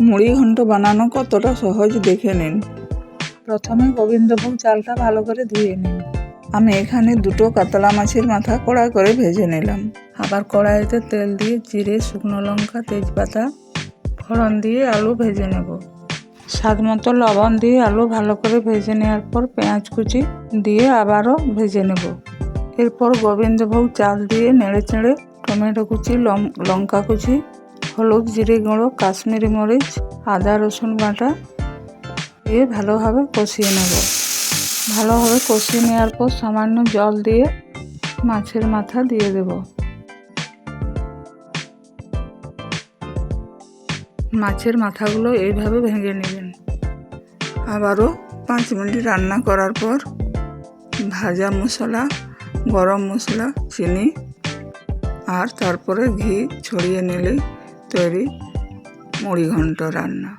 মুড়ি ঘন্ট বানানো কতটা সহজ দেখে নিন। প্রথমে গোবিন্দভোগ চালটা ভালো করে ধুয়ে নিন। আমি এখানে দুটো কাতলা মাছের মাথা কড়াই করে ভেজে নিলাম। আবার কড়াইতে তেল দিয়ে জিরে, শুকনো লঙ্কা, তেজপাতা ফোড়ন দিয়ে আলু ভেজে নেব। স্বাদ মতো লবণ দিয়ে আলু ভালো করে ভেজে নেওয়ার পর পেঁয়াজ কুচি দিয়ে আবারও ভেজে নেব। এরপর গোবিন্দভোগ চাল দিয়ে নেড়ে চেড়ে টমেটো কুচি, লঙ্কা কুচি, হলুদ, জিরে গুঁড়ো, কাশ্মীরি মরিচ, আদা রসুন বাটা দিয়ে ভালোভাবে কষিয়ে নেব। ভালোভাবে কষিয়ে নেওয়ার পর সামান্য জল দিয়ে মাছের মাথা দিয়ে দেব। মাছের মাথাগুলো এইভাবে ভেঙে নেবেন। আবারও 5 মিনিট রান্না করার পর ভাজা মশলা, গরম মশলা, চিনি আর তারপরে ঘি ছড়িয়ে নিলেই তৈরি মুড়ি ঘন্ট রান্না।